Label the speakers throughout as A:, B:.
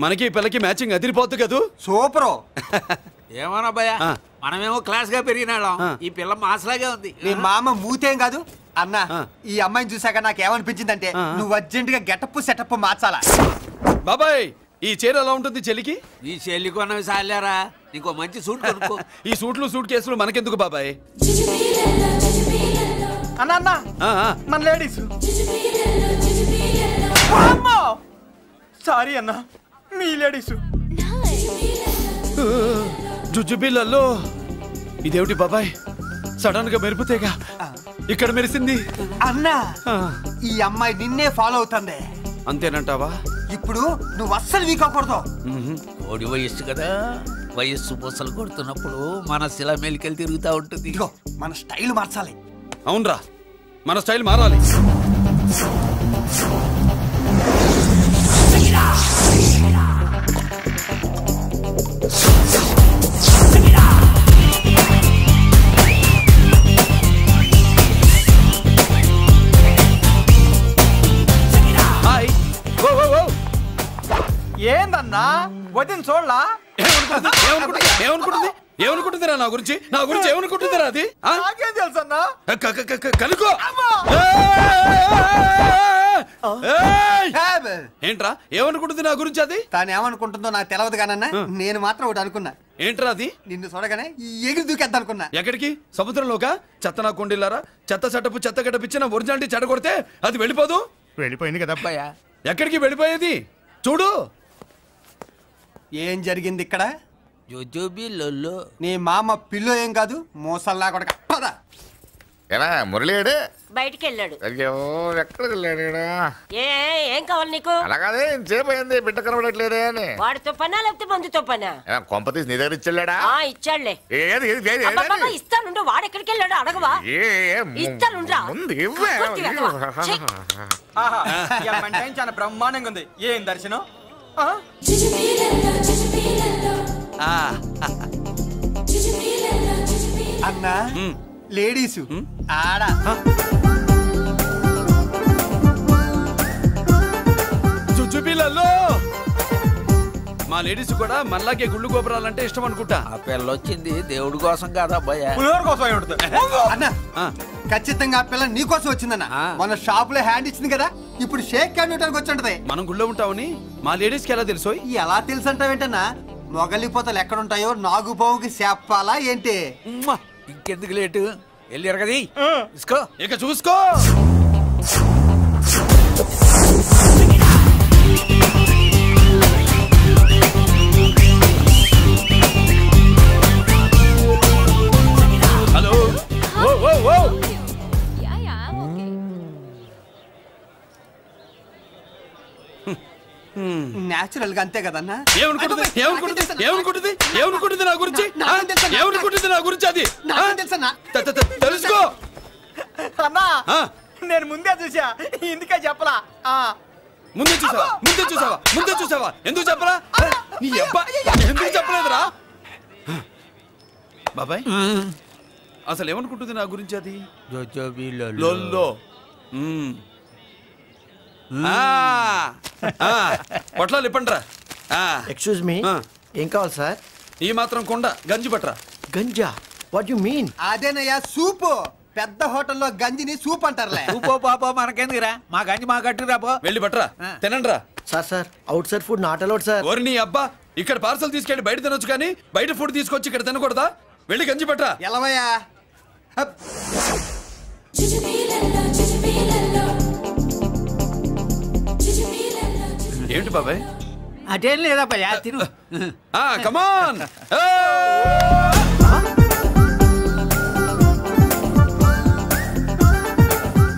A: మనకి పిల్లకి మ్యాచింగ్ అదిరిపోద్దు కదూ.
B: సూపరు.
C: ఏమన్నా భయ, మనమేమో క్లాస్ గా పెరిగినాళ్ళం, ఈ పిల్ల మాసలాగే ఉంది.
B: నీ మామ మూతేం కాదు అన్నా. ఈ అమ్మాయిని చూసాక నాకేమనిపించిందంటే నువ్వు అర్జెంట్ గా గెటప్ సెటప్ మార్చాలా.
A: బాబాయ్ ఈ చీర ఎలా ఉంటుంది చెల్లికి?
C: ఈ చెల్లి కొన్నవి సాలేరా, నీకు మంచి సూట్ కొనుక్కో.
A: ఈ సూట్లు సూట్ కేసులు మనకెందుకు బాబాయ్?
B: అన్నా అన్నా మన లేడీస్. సారీ అన్నా, మీ లేడీస్.
A: జుజుబిళ్ళల్లో ఇదేమిటి బాబాయ్, సడన్ గా మెరుపుతేగా ఇక్కడ మెరిసింది.
B: అన్నా ఈ అమ్మాయి నిన్నే ఫాలో అవుతుంది.
A: అంతేనంటావా?
B: ఇప్పుడు నువ్వు అస్సలు వీక్ అవ్వకూడదు.
C: కోడి వయస్సు కదా, వయస్సు పూసలు కొడుతున్నప్పుడు మన శిల మెలికలు తిరుగుతూ ఉంటుంది.
B: ఇదిగో మన స్టైల్ మార్చాలి.
A: అవునరా, మన స్టైల్ మారాలి.
B: ఏందన్నా వదిన చూడలా?
A: ఏమనుకుంటుందిరా నా గురించి? నా గురించి ఏమనుకుంటుందిరా అది?
B: నాకేం తెలుసు అన్నా.
A: కనుకో. ఏంట్రా ఏమనుకుంటుంది నా గురించి అది?
B: తాను ఏమనుకుంటుందో నాకు తెలియదు కానన్నా, నేను మాత్రం ఒకటి అనుకున్నా.
A: ఏంట్రా అది?
B: నిన్ను చూడగానే ఎగిరి దూకేద్దాం అనుకున్నా.
A: ఎక్కడికి? సముద్రంలోకా? చెత్త నా కొండిల్లారా, చెత్త సెటప్ చెత్త గడపిచ్చి నా ఒరిజినాలిటీ చెడగొడితే అది వెళ్ళిపోదు.
C: వెళ్ళిపోయింది కదా అబ్బాయా.
A: ఎక్కడికి వెళ్ళిపోయేది? చూడు
B: ఏం జరిగింది ఇక్కడ.
C: జోజోబిళ్ళల్లో
B: నీ మామ పిల్లో ఏం కాదు, మోసల్లా కొడక. పద.
D: ఎలా మురళీడు
E: బయటికి వెళ్ళాడు.
D: అయ్యో ఎక్కడికి వెళ్ళాడు?
E: ఏం కావాలి నీకు?
D: అలాగే ఇంతసేపు అయింది, బిడ్డ కనబడట్లేదే అని.
E: వాడితో పనా లేకపోతే మందుతో పనా?
D: కొంపతీసి నీ దగ్గర ఇచ్చాడా?
E: ఇచ్చాడులే.
D: ఏది
E: ఇస్తానుండు. వాడు ఎక్కడికి వెళ్ళాడు అడగవా? ఇస్తానుండ్రా.
B: చాలా బ్రహ్మాండంగా ఉంది. ఏం దర్శనం. అన్నా లేడీసు ఆడ
A: జుజుబిళ్ళల్లో మా లేడీస్ కూడా మనలాగే గుళ్ళు గోపురాలంటే ఇష్టం అనుకుంటా.
C: ఆ పిల్ల వచ్చింది దేవుడి కోసం కాదా అబ్బాయా,
B: కోసం. అన్నా ఖచ్చితంగా ఆ పిల్ల నీ కోసం వచ్చిందన్న. మన షాప్ లో హ్యాండ్ ఇచ్చింది కదా, ఇప్పుడు షేక్ హ్యాండ్ ఇవ్వడానికి వచ్చి ఉంటది.
A: మనం గుళ్ళో ఉంటామని మా లేడీస్ కి ఎలా తెలుసు?
B: ఎలా తెలుసు అంటావేంటన్నా? మొగలిపోతలు ఎక్కడుంటాయో నాగుబావుకి చెప్పాలా ఏంటి?
C: ఇంకెందుకు లేటు, వెళ్ళారు కదా తీసుకో.
A: ఇక చూసుకో. హలో.
B: నేచురల్ గా అంతే కదన్నా.
A: ఏమనుకుంటుంది నా గురించి? ఏమనుకుంటుంది నా గురించి అది? తెలుసుకో
B: అన్నా. నేను ముందే చూసా, ఇందుకే చెప్పలా.
A: ముందే చూసావా? ఎందుకు చెప్పరా? నీ అబ్బా ఎందుకు చెప్పలేదురా? బాబాయ్ అసలు ఏమనుకుంటుంది నా గురించి అది?
C: జోజోబిళ్ళల్లో
A: పొట్లాలు ఇప్పండిరా.
F: ఎక్స్క్యూజ్ మీ, ఏం కావాలి సార్?
A: ఈ మాత్రం కొండ గంజి పట్టరా.
F: గంజా? What you mean?
B: అదేనయ్యా సూపు. పెద్ద హోటల్లో గంజిని సూప్ అంటారులే.
C: సూపో పాపో మనకెందుకురా, మా గంజి మా కట్టురా పో.
A: వెళ్ళి పట్టరా, తినండి రా.
F: Sir out side food not allowed sir.
A: ఓరి నీ అబ్బా, ఇక్కడ పార్సల్ తీసుకెళ్ళి బయట తినొచ్చు కానీ బయట ఫుడ్ తీసుకొచ్చి ఇక్కడ తినకూడదా? వెళ్ళి గంజి పట్టరా.
B: ఎలవయ్యా.
A: ఏంటి బాబాయ్?
C: అదేం లేదా భయ్యా, తిను.
A: కమాన్.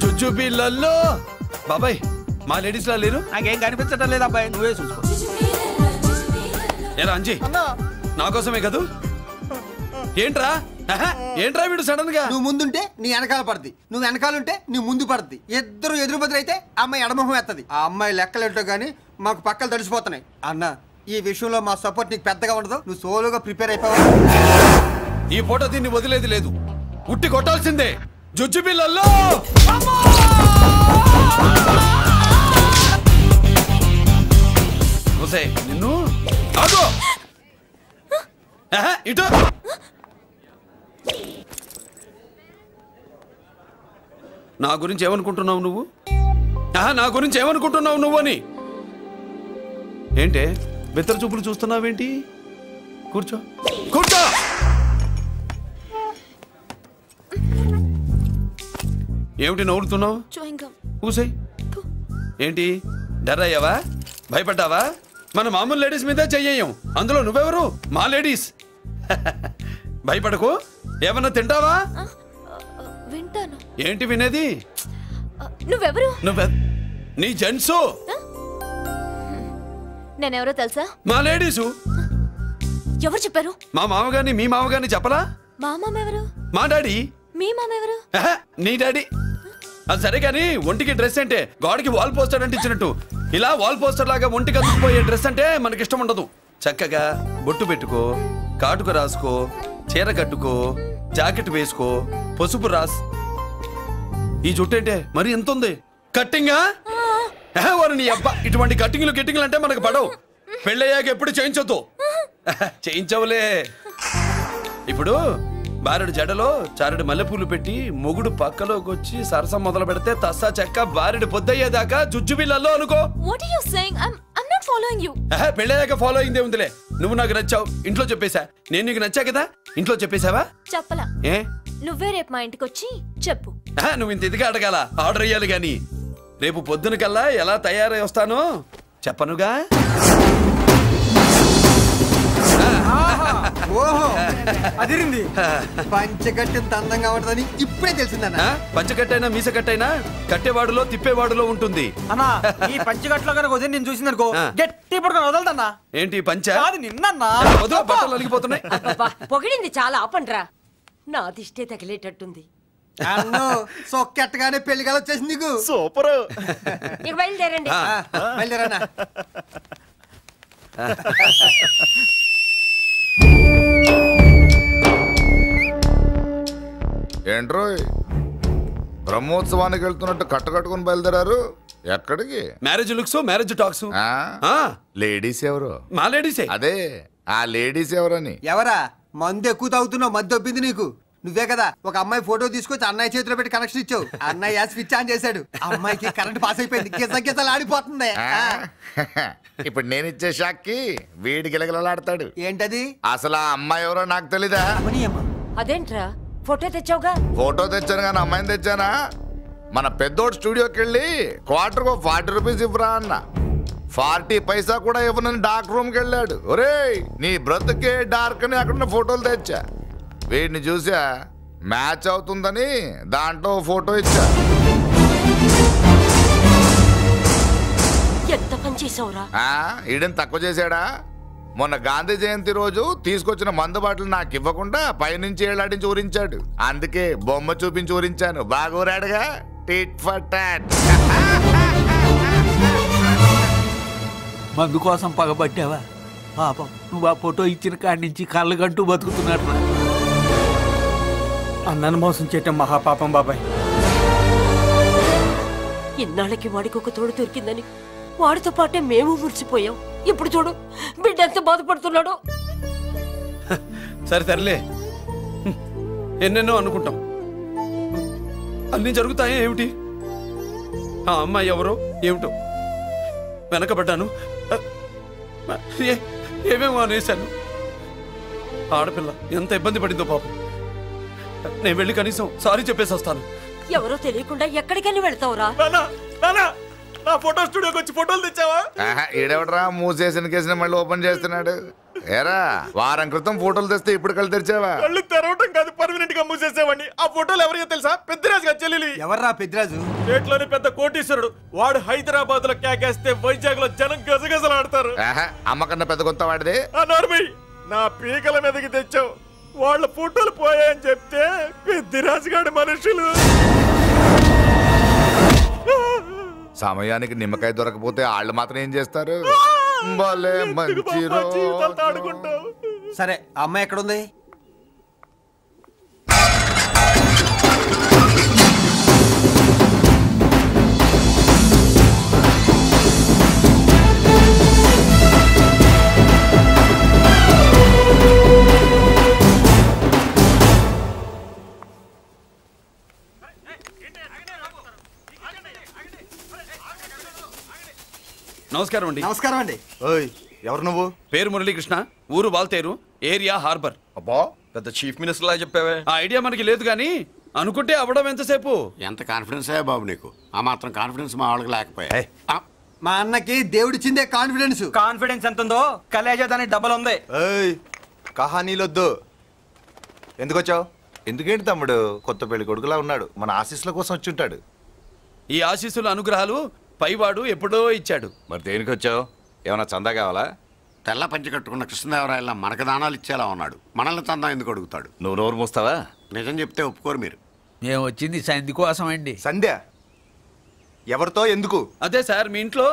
A: జుజుబిళ్ళల్లో బాబాయ్ మా లేడీస్ లా లేరు.
C: నాకేం కనిపించడం లేదా అబ్బాయి, నువ్వే చూసుకో.
A: ఏరా అంజీ, నా కోసమే కదూ? ఏంట్రా వీడు సడన్ గా?
B: నువ్వు ముందుంటే నీ వెనకాల పడుతుంది, నువ్వు వెనకాలంటే నీ ముందు పడుతుంది. ఇద్దరు ఎదురు బదులైతే అమ్మాయి ఎడమొహం ఎత్తది. ఆ అమ్మాయి లెక్కలేంటో గానీ మాకు పక్కలు తడిసిపోతున్నాయి. అన్న ఈ విషయంలో మా సపోర్ట్ నీకు పెద్దగా ఉండదు. నువ్వు సోలోగా ప్రిపేర్ అయిపోవా.
A: ఈ ఫోటో దీన్ని వదిలేది లేదు, ఉట్టి కొట్టాల్సిందే. జుజుబిళ్ళల్లో ఒసే నిన్ను ఆగు ఇటు నా గురించి ఏమనుకుంటున్నావు నువ్వు నా గురించి ఏమనుకుంటున్నావు నువ్వు అని ఏంటే బెత్తర చూపులు చూస్తున్నావేంటి కూర్చో కూర్చో ఏమిటి నవ్వుతున్నావు కూసాయి ఏంటి డర్ అయ్యావా భయపడ్డావా మన మామూలు లేడీస్ మీద చెయ్యం అందులో నువ్వెవరు మా లేడీస్ భయపడకు ఏమన్నా తింటావా
G: వింటాను
A: ఏంటి వినేది
G: నువ్వెవరు
A: నీ జెంట్సు
G: నేనెవరో తెలుసా
A: మా లేడీసు
G: ఎవరు చెప్పారు
A: మా మామగారిని మీ మామగారిని చెప్పలా
G: మా మామ ఎవరు
A: మా డాడీ
G: మీ మామ ఎవరు
A: నీ డాడీ అది సరే కానీ ఒంటికి డ్రెస్ అంటే గాడికి వాల్ పోస్టర్ అంటే ఇచ్చినట్టు ఇలా వాల్ పోస్టర్ లాగా ఒంటికి అందుకుపోయే డ్రెస్ అంటే మనకి ఇష్టం ఉండదు చక్కగా బొట్టు పెట్టుకో కాటుకు రాసుకో చీర కట్టుకో జాకెట్ వేసుకో పసుపు రాస్ ఈ జుట్టు అంటే మరి ఎంత ఉంది కట్టింగా వారు నీ అబ్బా ఇటువంటి కట్టింగ్లు గిట్టింగ్లు అంటే మనకు పడవు పెళ్ళయ్యాక ఎప్పుడు చేయించొద్దు చేయించవులే ఇప్పుడు బారెడు జడలో చారెడు మల్లెపూలు పెట్టి మొగుడు పక్కలోకి వచ్చి సరసం మొదలు పెడితే తస్సా చెక్క బారెడు పొద్దయ్యేదాకా జుజ్జు బిళ్ళల్లో అనుకో పెళ్ళయ్యాక ఫాలో అయిందే ఉందిలే నువ్వు నాకు నచ్చావు ఇంట్లో చెప్పేశా నేను నీకు నచ్చా కదా ఇంట్లో చెప్పేశావా
G: చెప్పలా
A: ఏ
G: నువ్వే రేపు మా ఇంటికి వచ్చి చెప్పు
A: నువ్వు ఇంత ఇదిగా అడగాల ఆర్డర్ అయ్యాలి గాని రేపు పొద్దున కల్లా ఎలా తయారై వస్తానో చెప్పనుగా
B: ఓహో అదిరింది పంచగట్టెంత అందంగా ఉంటుందని ఇప్పుడే తెలిసిందన్న
A: పంచగట్టైనా మీసగట్టైనా కట్టేవాడులో తిప్పేవాడులో ఉంటుంది
F: అన్నా ఈ పంచగట్లో కనుక వదిలి నేను చూసిందనుకో గట్టి పడుకొని వదలదన్నా
A: ఏంటి పంచ
F: నిన్నన్నా
A: బట్టలు అలిగిపోతున్నాయి
E: పొగిడింది చాలా ఆపండ్రా నా దిష్టే తగిలేటట్టుంది
B: అన్ను సొక్కెట్టగానే పెళ్లి కల వచ్చేసింది నీకు
F: సూపర్
E: ఇక బయలుదేరండి
B: బయలుదేరన్నా
D: ఏంట్రోయ్ బ్రహ్మోత్సవానికి వెళ్తున్నట్టు కట్టుకట్టుకుని బయలుదేరారు ఎక్కడికి
A: marriage looks marriage talks
D: ladies ఎవరు
A: మా లేడీసే
D: అదే ఆ లేడీస్ ఎవరని
B: ఎవరా మందు ఎక్కువ తాగుతున్నావు మధ్య ఒప్పింది నీకు నువ్వే కదా ఒక అమ్మాయి ఫోటో తీసుకొచ్చి అన్నయ్య చేతిలో పెట్టి కనెక్షన్ ఇచ్చావు అన్నయ్య స్విచ్ ఆన్ చేశాడు అమ్మాయికి కరెంట్ పాస్ అయిపోయింది గిజగిజలు ఆడిపోతుంది
D: ఇప్పుడు నేను ఇచ్చే షాక్ కి వీడి గిలగిలలాడతాడు
B: ఏంటది
D: అసలు ఆ అమ్మాయి ఎవరో నాకు తెలీదా
E: అదేంట్రా ఫోటో తెచ్చావుగా
D: ఫోటో తెచ్చాను కానీ అమ్మాయిని తెచ్చానా మన పెద్దోడు స్టూడియోకి వెళ్ళి క్వార్టర్కు 40 రూపీస్ ఇవ్వరా అన్న 40 పైసా కూడా ఇవ్వనని డార్క్ రూమ్కి వెళ్ళాడు ఒరేయ్ నీ బ్రతుకే డార్క్ అని అక్కడ ఫోటోలు తెచ్చా వీడిని చూసా మ్యాచ్ అవుతుందని దాంట్లో ఫోటో ఇచ్చా
E: ఎంత పని చేసావురా
D: ఈడని తక్కువ చేశాడా మొన్న గాంధీ జయంతి రోజు తీసుకొచ్చిన మందు బాటలు నాకు ఇవ్వకుండా పైనుంచి ఏలాడించి ఊరించాడు అందుకే బొమ్మ చూపించి ఊరించాను బాగా ఊరాడుగా టిట్ ఫర్ టాట్
C: మందు కోసం పగబట్టావా పాపం నువ్వు ఆ ఫోటో ఇచ్చిన కాడి నుంచి కళ్ళు గంటూ బతుకుతున్నట్టు
F: అన్నను మోసం చేయటం మహాపాపం బాబాయ్
E: ఇన్నాళ్ళకి వాడికి ఒక తోడు దొరికిందని వాడితో పాటే మేము మురిసిపోయాం ఇప్పుడు చూడు బిడ్డ ఎంత బాధపడుతున్నాడు
A: సరే తరలే ఎన్నెన్నో అనుకుంటాం అన్నీ జరుగుతాయా ఏమిటి ఆ అమ్మాయి ఎవరో ఏమిటో వెనకబడ్డాను ఏమేమో అనేశాను ఆడపిల్ల ఎంత ఇబ్బంది పడిందో పాపం నేను వెళ్ళి కనీసం సారీ చెప్పేసి వస్తాను
E: ఎవరో తెలియకుండా ఎక్కడికైనా వెళ్తావురా
F: నా ఫోటో స్టూడియోకి వచ్చి ఫోటోలు తెచ్చావా
D: ఈడెవడరా మూసేసిన కేసుని మళ్ళీ ఓపెన్ చేస్తున్నాడు ఏరా వారం క్రితం ఫోటోలు తెస్తే ఇప్పుడు కళ్ళు తెరిచావా
F: కళ్ళు తెరవటం కాదు పర్మనెంట్ గా మూసేసేవాడిని ఆ ఫోటోలు ఎవరికో తెలుసా పెద్దరాజు గారి చెల్లెలి
B: ఎవర్రా పెద్దరాజు
F: స్టేట్లోని పెద్ద కోటీశ్వరుడు వాడు హైదరాబాద్ లో కేకేస్తే వైజాగ్ లో జనం గజగజలాడతారు
D: అమ్మ కన్నా పెద్ద కొత్త వాడిది
F: ఆ నార్మల్ నా పీకల మీదకి తెచ్చావు వాళ్ళ ఫోటోలు పోయాయని చెప్తే పెద్దరాజు గారి మనుషులు
D: సమయానికి నిమ్మకాయ దొరకపోతే వాళ్ళు మాత్రం ఏం చేస్తారు భలే మంచి రోజు.
B: సరే అమ్మాయి ఎక్కడుంది
A: నమస్కారం అండి.
B: నమస్కారం అండి.
H: ఓయ్ ఎవరు నువ్వు?
A: పేరు మురళీకృష్ణ, ఊరు వాల్తేరు, ఏరియా హార్బర్.
H: అబ్బా పెద్ద చీఫ్ మినిస్టర్ లాగా చెప్పావే.
A: ఆ ఐడియా మనకి లేదు కానీ అనుకుంటే అవ్వడం ఎంతసేపు.
I: ఎంత కాన్ఫిడెన్స్ అయ్యా బాబు నీకు? ఆ మాత్రం కాన్ఫిడెన్స్ మా వాళ్ళకి లేకపోయా?
B: మా అన్నకి దేవుడిచ్చిందే కాన్ఫిడెన్స్.
J: కాన్ఫిడెన్స్ ఎంత ఉందో కలేజా దానికి డబల్ ఉంది.
H: ఏయ్ కహానీలొద్దు. ఎందుకు వచ్చావు? ఎందుకేంటి తమ్ముడు కొత్త పెళ్లి కొడుకులా ఉన్నాడు, మన ఆశీస్సుల కోసం వచ్చి ఉంటాడు.
A: ఈ ఆశీస్సుల అనుగ్రహాలు పైవాడు ఎప్పుడో ఇచ్చాడు.
H: మరి దేనికి వచ్చావు? ఏమైనా చందా కావాలా?
I: తెల్ల పంచి కట్టుకున్న కృష్ణదేవరాయల మనకు దానాలు ఇచ్చేలా ఉన్నాడు, మనల్ని చందా ఎందుకు అడుగుతాడు?
H: నువ్వు నోరు మూస్తావా?
I: నిజం చెప్తే ఒప్పుకోరు మీరు.
C: మేము వచ్చింది సంధి కోసం అండి.
H: సంధ్య ఎవరితో ఎందుకు?
A: అదే సార్, మీ ఇంట్లో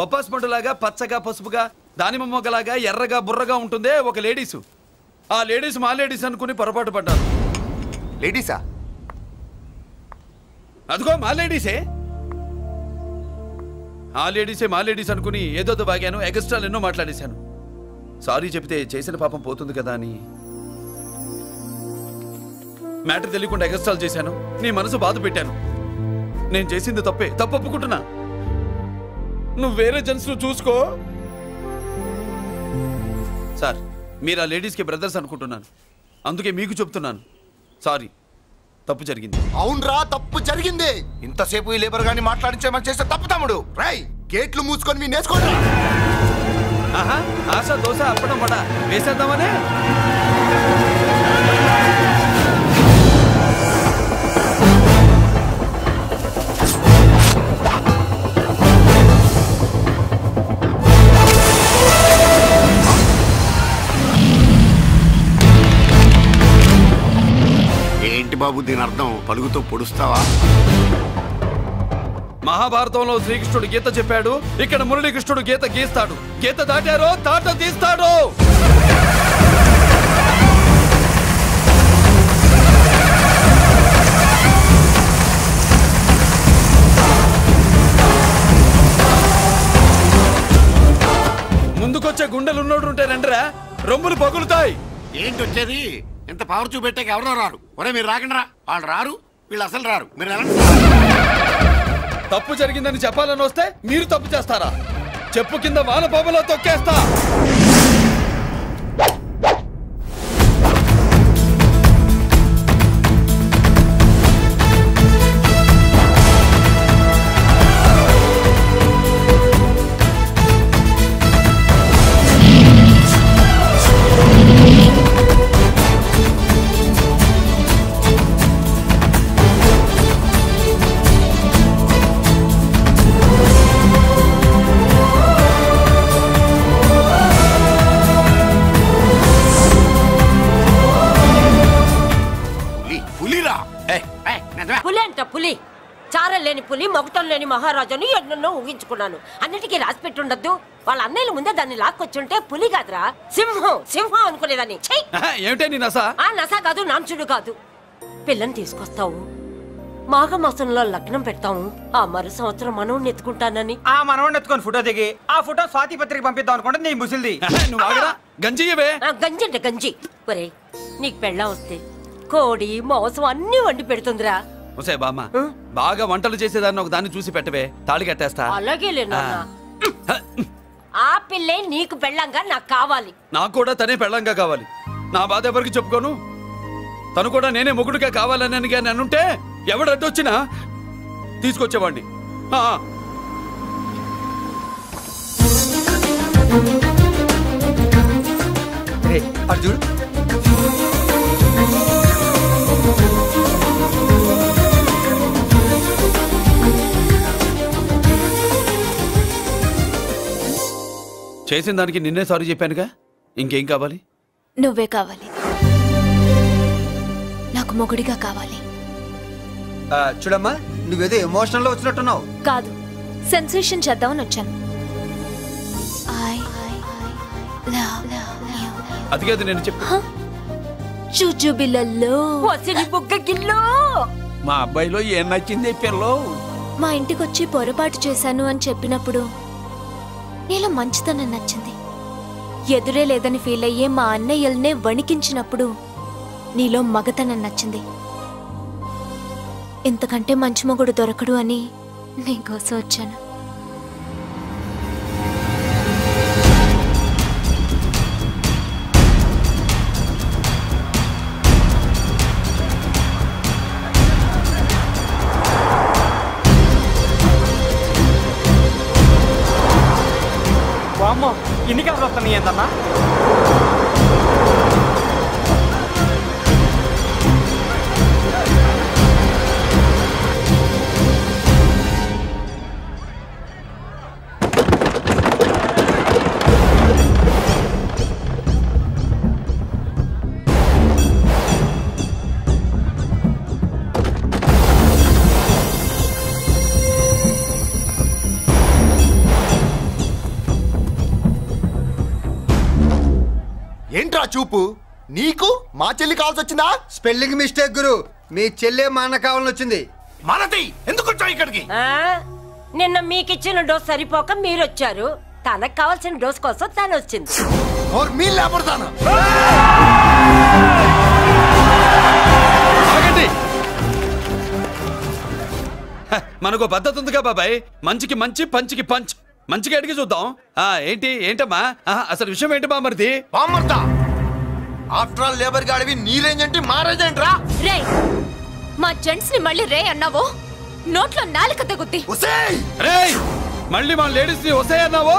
A: బొప్పాస్ పండులాగా పచ్చగా పసుపుగా దానిమ్మ మొగ్గలాగా ఎర్రగా బుర్రగా ఉంటుందే ఒక లేడీసు. ఆ లేడీస్ మా లేడీస్ అనుకుని పొరపాటు పడ్డాను.
H: లేడీసా?
A: అదిగో మా లేడీసే. ఆ లేడీసే మా లేడీస్ అనుకుని ఏదో బాగాను, ఎగస్ట్రాలు ఎన్నో మాట్లాడేశాను. సారీ చెప్తే చేసిన పాపం పోతుంది కదా అని మ్యాటర్ తెలియకుండా ఎగస్ట్రాలు చేశాను. నీ మనసు బాధ పెట్టాను. నేను చేసింది తప్పే, తప్పు ఒప్పుకుంటున్నా. నువ్వు వేరే జెంట్స్ చూసుకో. సార్, మీరు ఆ లేడీస్కి బ్రదర్స్ అనుకుంటున్నాను, అందుకే మీకు చెప్తున్నాను. సారీ, తప్పు జరిగింది.
H: అవునరా, తప్పు జరిగింది. ఇంతసేపు ఈ లేబర్ గాని మాట్లాడించేమని చేస్తే తప్పు తమ్ముడు. రై గేట్లు మూసుకొని మీ నేర్చుకోండి.
A: ఆహా, ఆశ దోశ అప్పడం వడ వేసేద్దామనే.
I: ఏంటి బాబు దీని అర్థం? పలుగుతో పొడుస్తావా?
A: మహాభారతంలో శ్రీకృష్ణుడు గీత చెప్పాడు, ఇక్కడ మురళీకృష్ణుడు గీత గీస్తాడు. గీత దాటారో తాట తీస్తాడు. ముందుకొచ్చే గుండెలున్నోడు ఉంటే రండిరా, రొమ్ములు పగులుతాయి.
I: ఏంటి వచ్చేది? ఇంత పవర్ చూపెట్టాక ఎవరో రారు. ఒరే మీరు రాకండి రా. వాళ్ళు రారు, వీళ్ళు అసలు రారు. మీరు ఎలా?
A: తప్పు జరిగిందని చెప్పాలని వస్తే మీరు తప్పు చేస్తారా? చెప్పు కింద వాన బాబులో తొక్కేస్తా.
E: పులి అంట పులి, చారం లేని పులి, మొగటం లేని మహారాజుని ఎన్నెన్నో ఊహించుకున్నాను. అన్నిటికీ రాసి పెట్టుండద్దు. వాళ్ళ అన్నయ్యల ముందే దాన్ని లాక్కొచ్చుంటే పులి కాదురా, సింహం. సింహం అనుకునేదాన్ని.
A: ఏమిటే నీ నస?
E: ఆ నస కాదు, నాంచుడు కాదు. పిల్లని తీసుకొస్తావు, మాఘమాసంలో లగ్నం పెడతాము. ఆ మరు సంవత్సరం మనోడిని ఎత్తుకుంటానని.
J: ఆ మనోడిని ఎత్తుకొని ఫోటో దిగి ఆ ఫోటో స్వాతి పత్రిక పంపిద్దాం అనుకుంటే నీ ముసిల్ది.
A: నువ్వు ఆగరా, గంజియవే.
E: గంజి అంటే గంజి. ఒరే, నీకు పెళ్ళం వస్తే కోడి మాంసం అన్ని వండి పెడుతుందిరా.
A: ఒసే బామ్మ, బాగా వంటలు చేసేదాన్ని ఒక దాన్ని చూసి పెట్టవే, తాళి కట్టేస్తా.
E: అలాగే లేనా? ఆ పిల్లే నీకు పెళ్ళంగా నాకు కావాలి.
A: నాకు కూడా తనే పెళ్ళంగా కావాలి. నా బాధ ఎవరికి చెప్పుకోను. తను కూడా నేనే మొగుడుగా కావాలని కానీ అనుంటే ఎవడు అడ్డొచ్చినా తీసుకొచ్చేవాడిని.
B: అర్జున్,
A: చేసిన దానికి నిన్నే సారీ చెప్పానుగా, ఇంకేం కావాలి?
G: నువ్వే కావాలి, నాకు మొగుడిగా కావాలి.
B: చూడమ్మా, నువ్వేదో ఎమోషనల్ లో వచ్చినట్టున్నావు.
G: కాదు, సెన్సేషన్ చేద్దామని వచ్చాను.
A: అది కాదు నేను చెప్పు.
G: చుజుబిళ్ళల్లో
E: బుగ్గ గిల్లో
C: మా అబ్బాయిలో ఏం నచ్చింది పిల్లో?
G: మా ఇంటికొచ్చి పొరపాటు చేశాను అని చెప్పినప్పుడు నీలో మంచితనం నచ్చింది. ఎదురే లేదని ఫీల్ అయ్యే మా అన్నయ్యల్నే వణికించినప్పుడు నీలో మగతనం నచ్చింది. ఇంతకంటే మంచి మొగుడు దొరకడు అని నీకోసం వచ్చాను.
J: స్వామి ఏందన్నా?
K: ఏంట్రా చూపు? నీకు మా చెల్లి కావాల్సి వచ్చిందా?
B: స్పెల్లింగ్ మిస్టేక్ గురు. మీ చెల్లె మా అన్న కావాలని వచ్చింది.
I: మనది ఎందుకు వచ్చావు ఇక్కడికి?
E: నిన్న మీకిచ్చిన డోస్ సరిపోక మీరు వచ్చారు. తనకు కావాల్సిన డోస్ కోసం తను వచ్చింది.
A: మనకు పద్ధతి ఉందిగా బాబాయ్. మంచికి మంచి, పంచికి పంచ్. మంచిగా అడిగి చూద్దాం. ఏంటమ్మా అసలు విషయం ఏంటి బామర్ది?
K: ఆఫ్టర్ ఆల్ లేబర్ గాడివి నీ రేంజ్ అంటే మా రేంజ్ ఏంట్రా?
G: రే, మా జెంట్స్ ని మళ్ళీ రే అన్నావో నోట్లో నాలుక తెగుద్ది.
A: రేయ్, మళ్ళీ మా లేడీస్ ని వసే అన్నావో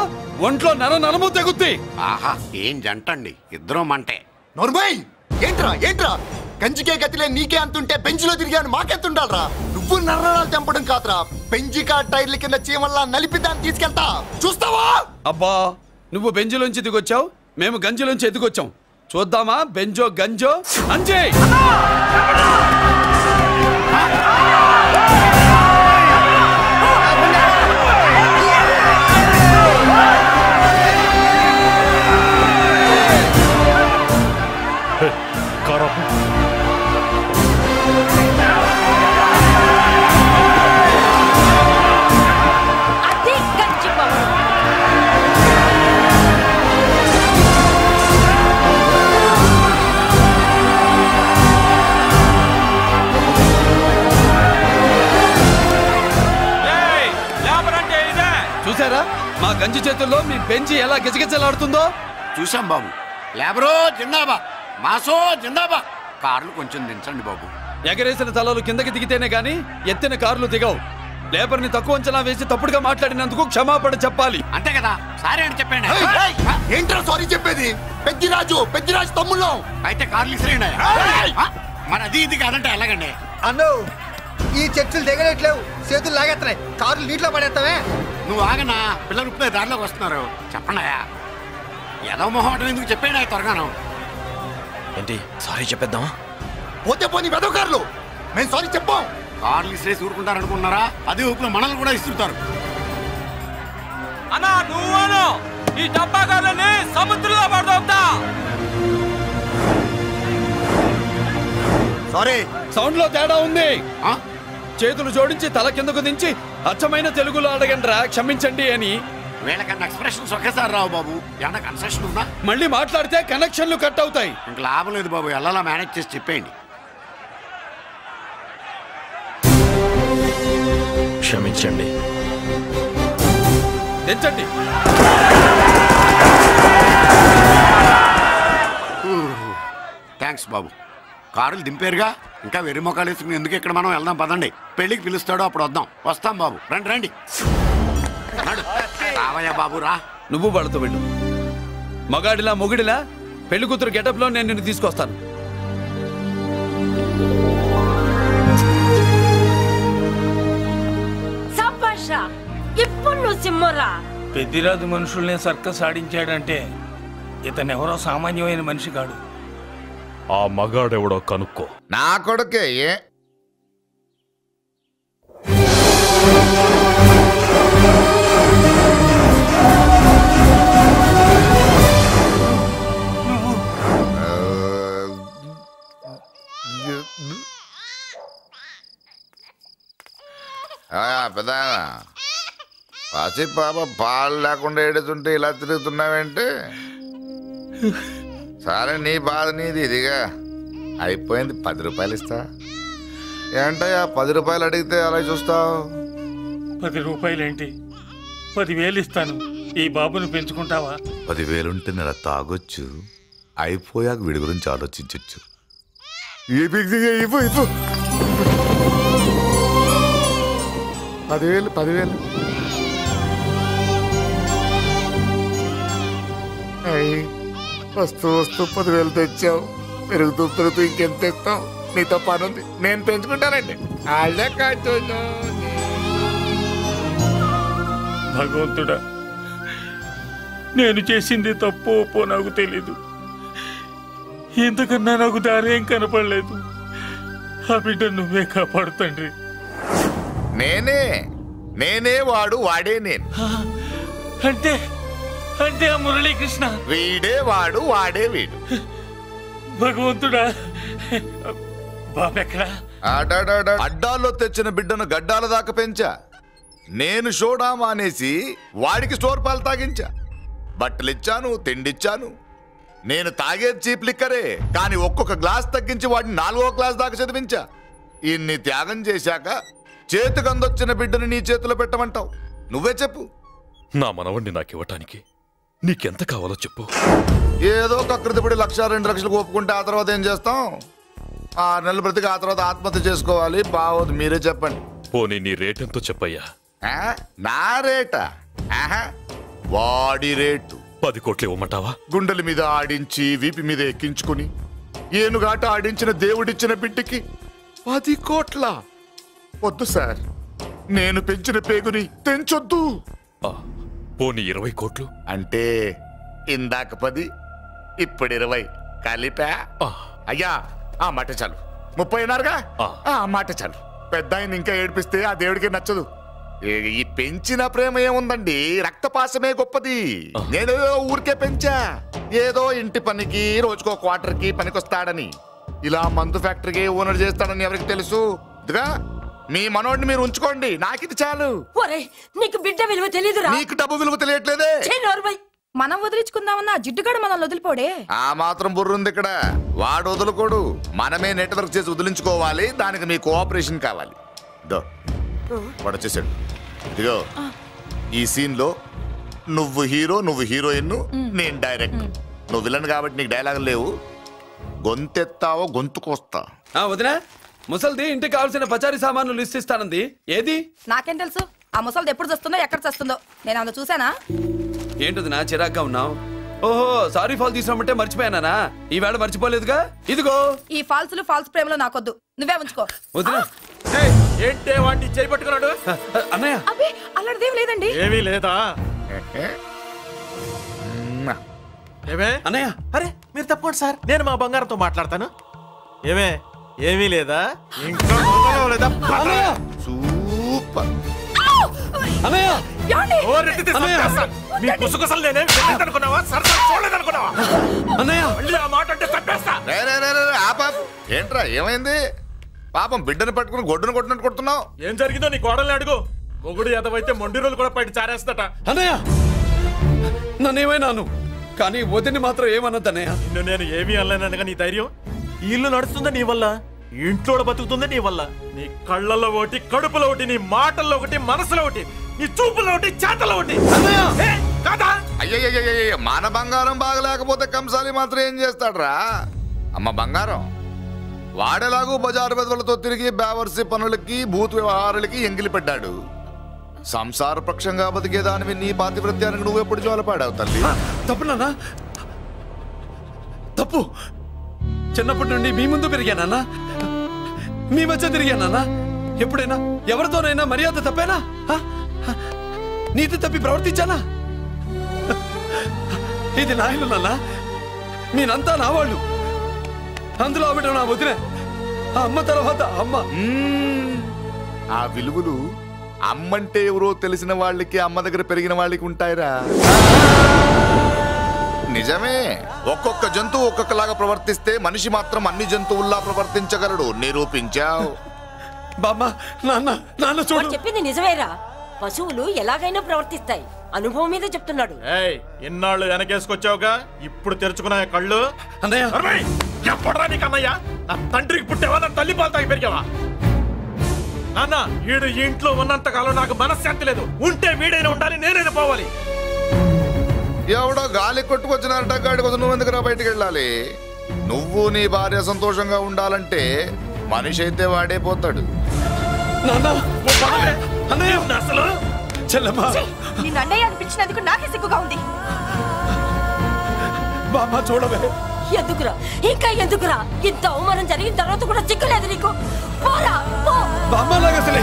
A: ఒంట్లో నరము తెగుద్ది.
I: ఆహా, ఏం జంటండి, ఇద్దరం మంటే.
K: నోర్మై, ఏంట్రా కంచికే గతిలే నీకే అంతుంటే బెంచ్లో తిరిగాను మాకెంతుండాలరా? నువ్వు నర్రాలు తెంపడం కాదురా, పెంచికా టైర్ల కింద చీమల్లా నలిపి దాన్ని తీసుకెళ్తా. చూస్తావా?
A: అబ్బా, నువ్వు బెంజులోంచి దిగొచ్చావు, మేము గంజిలోంచి ఎదిగొచ్చాం. చూద్దామా బెంజో గంజో అంజే. చూసారా మా గంజి చేతుల్లో మీ బెంచి ఎలా గిజగిజలాడుతుందో?
I: చూసాం బాబు. లేబరో జిందాబా, మాసో జిందాబా. కార్లు కొంచెం దించండి బాబు.
A: ఎగరేసిన తలలు కిందకి దిగితేనే గాని ఎత్తిన కార్లు దిగవు. లేబర్ ని తక్కువ అంచనా వేసి తప్పుడుగా మాట్లాడినందుకు క్షమాపణ చెప్పాలి.
I: అంతే కదా, సారీ అని చెప్పండి.
K: ఏంట్రా సారీ చెప్పేది? పెద్దిరాజు తమ్ముళ్ళం.
I: అయితే కార్లు ఇసిరేయండి. మరి అది ఇది కాదంటే ఎలాగండి?
B: అన్నో, ఈ చర్చలు దిగలేట్లేవు, చేతులు లాగేస్తున్నాయి, కార్లు నీటిలో పడేస్తావే.
I: నువ్వు ఆగనా, పిల్లలు ఇప్పుడే దారిలోకి వస్తున్నారు. చెప్పండి, ఏదో మొహం ఎందుకు చెప్పేయండి త్వరగాను.
H: ఏంటి సారీ చెప్పేద్దామా?
K: పోతే పోనీ వెదవ కార్లు, మేము సారీ చెప్పాం.
I: కార్లు ఇసిరేసి ఊరుకుంటారనుకున్నారా? అదే ఊపిలో మనల్ని కూడా ఇస్తుంటారు.
J: అన్నా నువ్వు ఈ డబ్బా కార్లని సముద్రంలో పడదోపుతా.
K: సారీ,
A: సౌండ్ లో తేడా ఉంది. చేతులు జోడించి తల కిందకు దించి అచ్చమైన తెలుగులో అడగండ్రా క్షమించండి అని.
I: వీళ్ళకన్నా ఎక్స్ప్రెషన్స్ ఒకేసారి రావు బాబు. ఏమన్నా కన్సెషన్ ఉందా?
A: మళ్ళీ మాట్లాడితే కనెక్షన్లు కట్ అవుతాయి.
I: ఇంక లాభం లేదు బాబు, ఎలా మేనేజ్ చేసి చెప్పేయండి.
H: క్షమించండి.
A: తెచ్చండి.
I: థ్యాంక్స్ బాబు. కారులు దింపారుగా, ఇంకా వెర్రి మొక్కలు వేసుకుని ఎందుకు ఇక్కడ మనం వెళ్దాం పదండి. పెళ్లికి పిలుస్తాడో అప్పుడు వద్దాం. వస్తాం బాబు, రండి రండి. రావయ్యా బాబు రా.
A: నువ్వు వాళ్ళతో వెళ్ళు. మగాడిలా మొగుడిలా పెళ్లి కూతురు గెటప్ లో నేను నిన్ను తీసుకొస్తాను.
E: ఇప్పుడు నువ్వు సింహరా.
L: పెద్దిరాజు మనుషుల్ని సర్కస్ ఆడించాడంటే ఇతనెవరో సామాన్యమైన మనిషి కాడు.
F: ఆ మగాడెవడో కనుక్కో.
D: నా కొడుకే. పెద్ద పసి పాప పాలు లేకుండా ఏడుతుంటే ఇలా తిరుగుతున్నావేంటి? సరే, నీ బాధ నీది. ఇదిగా అయిపోయింది. 10 రూపాయలు ఇస్తా. ఏంటయ్యా 10 రూపాయలు అడిగితే అలా చూస్తావు?
L: 10 రూపాయలేంటి, 10,000 ఇస్తాను. ఈ బాబును పెంచుకుంటావా?
D: 10,000 ఉంటే నెల తాగొచ్చు, అయిపోయాక వీడి గురించి ఆలోచించచ్చు.
K: 10,000
D: వస్తూ వస్తూ 10,000 తెచ్చావు, పెరుగుతూ పెరుగుతూ ఇంకెంత తెస్తావు? నీతో పని ఉంది, నేను పెంచుకుంటానండి. వాళ్ళే కాచు.
L: భగవంతుడా, నేను చేసింది తప్పు ఒప్పో నాకు తెలీదు. ఇంతకన్నా నాకు దారేం కనపడలేదు. ఆ బిడ్డ నువ్వే కాపాడు తండ్రి.
D: నేనే వాడు, వాడే నేను.
L: అంటే అంటే ఆ మురళీకృష్ణ
D: వీడే వాడు, వాడే వీడు.
L: భగవంతుడా, బాబెక్కడా?
D: అడ్డాల్లో తెచ్చిన బిడ్డను గడ్డాల దాకా పెంచా. నేను షోడా మానేసి వాడికి స్టోర్ పాలు తాగించా. బట్టలిచ్చాను, తిండిచ్చాను. నేను తాగేది చీప్ లిక్కరే, కానీ ఒక్కొక్క గ్లాస్ తగ్గించి వాడిని 4వ క్లాస్ దాకా చదివించా. ఇన్ని త్యాగం చేశాక చేతికి అందొచ్చిన బిడ్డని నీ చేతిలో పెట్టమంటావు? నువ్వే చెప్పు.
M: నా మనవణ్ణి నాకివ్వటానికి నీకెంత కావాలో చెప్పు.
D: ఏదో కకృతిపడి 1,00,000 2 లక్షలు ఒప్పుకుంటే ఆ తర్వాత ఏం చేస్తాం? 6 నెలలు బ్రతికి ఆ తర్వాత ఆత్మహత్య చేసుకోవాలి. బావోదు, మీరే చెప్పండి.
M: పోనీ నీ రేటెంతో చెప్పయ్యా.
D: నా రేటా? వాడి రేటు
M: 10 కోట్లు ఇవ్వమంటావా?
D: గుండెల మీద ఆడించి వీపి మీద ఎక్కించుకుని ఏనుగాట ఆడించిన దేవుడిచ్చిన బిడ్డకి 10 కోట్ల? వద్దు సార్, నేను పెంచిన పేగుని తెంచొద్దు.
M: పోనీ 20 కోట్లు?
D: అంటే ఇందాక 10, ఇప్పుడు 20 కలిపా? అయ్యా, ఆ మాట చాలు. 30 అన్నారుగా, ఆ మాట చాలు. పెద్ద ఆయన ఇంకా ఏడిపిస్తే ఆ దేవుడికి నచ్చదు. ఈ పెంచిన ప్రేమ ఏముందండి, రక్తపాసమే గొప్పది. నేను ఊరికే పెంచా, ఏదో ఇంటి పనికి రోజుకో క్వార్టర్కి పనికొస్తాడని. ఇలా మందు ఫ్యాక్టరీకి ఓనర్ చేస్తాడని ఎవరికి తెలుసు? ఇదిగా మీ మనోడిని మీరు ఉంచుకోండి, నాకిది చాలు.
E: నీకు బిడ్డ విలువ తెలియదురా?
D: నీకు డబ్బు విలువ తెలియట్లేదే.
N: మనం వదిలించుకుందామన్నా జిడ్డుగాడు మనల్ని వదిలిపోడే.
D: ఆ మాత్రం బుర్రుంది ఇక్కడ. వాడు వదులుకోడు, మనమే నెట్వర్క్ చేసి వదిలించుకోవాలి. దానికి మీ కోఆపరేషన్ కావాలి. వాడు వచ్చేసాడు. ఇదిగో, ఈ సీన్ లో నువ్వు హీరో, నువ్వు హీరోయిన్, నేను డైరెక్టర్. నువ్వు విలన్ కాబట్టి నీకు డైలాగులు లేవు. గొంతెత్తావో గొంతుకొస్తా.
A: వదినా, ముసల్ది ఇంటికి కావాల్సిన పచారీ సామాన్లు లిస్ట్ ఇస్తానంది. ఏది?
N: నాకేం తెలుసు? ఆ ముసలిది ఎప్పుడు చస్తుందో, ఎక్కడ చస్తుందో నేను అందులో చూసానా?
A: ఏంటది నా చిరాగ్గా ఉన్నావు? ఓహో, సారీ ఫాల్ తీసుకురామంటే మర్చిపోయానా? ఈవేళ మర్చిపోలేదుగా. ఇదిగో.
N: ఈ ఫాల్స్ ప్రేమలో నాకొద్దు, నువ్వే ఉంచుకో.
A: వదినా,
F: ఏంటే వాడిని చేపట్టుకున్నాడు?
A: అన్నయ్య,
N: అబ్బే అలాంటిదేం లేదండి.
F: ఏమీ లేదా? ఏమే
A: అన్నయ్య?
F: అరే మీరు తప్పకుండా సార్, నేను మా బంగారంతో మాట్లాడతాను. ఏమే, ఏమీ లేదా? ఇంకా లేదా?
D: సూపర్
A: అన్నయ్య,
F: మీ కుసకుసలు నేనే అనుకున్నావా? సరదా చూడలేదనుకున్నావా?
A: అన్నయ్య,
F: మళ్ళీ ఆ మాట అంటే తప్పేస్తా.
D: ఏంట్రా, ఏమైంది? పాపం బిడ్డను పట్టుకుని గొడ్డును కొట్టినట్టు కొడుతున్నావు.
F: ఏం జరిగిందో నీ కోడల్ని అడుగు. మొగుడు ఎదవైతే మొండి రోజులు కూడా బయట చారేస్తట.
A: అన్నయ్య, నన్నేమైనాను కానీ వదిని మాత్రం ఏమన్నదన్నయ్య?
F: నిన్ను నేను ఏమీ అనలేనగా నీ ధైర్యం. ఈ ఇల్లు నడుస్తుందా నీ వల్ల, ఇంట్లో బతుకుతుందా నీ వల్ల. నీ కళ్ళల్లో ఒకటి, కడుపులో ఒకటి, నీ మాటల్లో ఒకటి, మనసులో ఒకటి, నీ చూపులో ఒకటి, చేతల్లో ఒకటి.
D: అయ్యయ్య, మన బంగారం బాగలేకపోతే కంసాలి మాత్రం ఏం చేస్తాడ్రా? అమ్మ బంగారం వాడేలాగూ బజారు బెదవులతో తిరిగి బేవర్సి పనులకి, భూత్ వ్యవహారాలకి ఎంగిలి పెట్టాడు. సంసార పక్షంగా బతికేదానివి నీ పాతివృత్యానికి నువ్వు ఎప్పుడు జోలపాడావు తల్లి?
A: తప్పు నాన్న, తప్పు. చిన్నప్పటి నుండి మీ ముందు పెరిగానన్నా, మీ మధ్య తిరిగానన్నా. ఎప్పుడైనా ఎవరితోనైనా మర్యాద తప్పేనా? నీతి తప్పి ప్రవర్తించానా? ఇది నా ఇల్లు నాన్న, మీరంతా నా వాళ్ళు. అందులో ఆవిడ నా వదిలే, ఆ అమ్మ తర్వాత అమ్మ.
D: ఆ విలువలు అమ్మంటే ఎవరో తెలిసిన వాళ్ళకి, అమ్మ దగ్గర పెరిగిన వాళ్ళకి ఉంటాయిరా. నిజమే, ఒక్కొక్క జంతువు ఒక్కొక్కలాగా ప్రవర్తిస్తే మనిషి మాత్రం అన్ని జంతువుల్లా ప్రవర్తించగలడు. నిరూపించావు.
A: బామ్మ, నాన్న, నాన్న చూడు.
E: చెప్పింది నిజమేరా. పశువులు ఎలాగైనా ప్రవర్తిస్తాయి, అనుభవం మీద చెప్తున్నాడు.
F: ఇన్నాళ్ళు వెనకేసుకొచ్చావుగా, ఇప్పుడు తెరుచుకున్నా కళ్ళు.
A: అన్నయ్య,
F: ఎప్పుడరా నీకు అన్నయ్య? నా తండ్రికి పుట్టావా, నా తల్లి పాలు తాగి పెరిగావా? నాన్న, వీడు ఇంట్లో ఉన్నంత కాలం నాకు మనశ్శాంతి లేదు. ఉంటే వీడైనా ఉండాలి, నేనైనా పోవాలి.
D: ఎవడో గాలి కొట్టుకొచ్చినారట, గాడి కోసం నువ్వు ఎందుకురా బయటికి వెళ్ళాలి? నువ్వు నీ భార్య సంతోషంగా ఉండాలంటే మనిషి అయితే వాడే పోతాడు.
N: నిన్ను అన్నయ్య అనిపించినందుకు నాకే సిగ్గుగా ఉంది.
A: బామ్మ చూడవే.
E: ఎందుకురా ఇంకా ఎందుకురా? ఇంత అవమానం జరిగిన తర్వాత కూడా చిక్కలేదు నీకు? పోరా పో.
A: బామ్మలాగా అసలే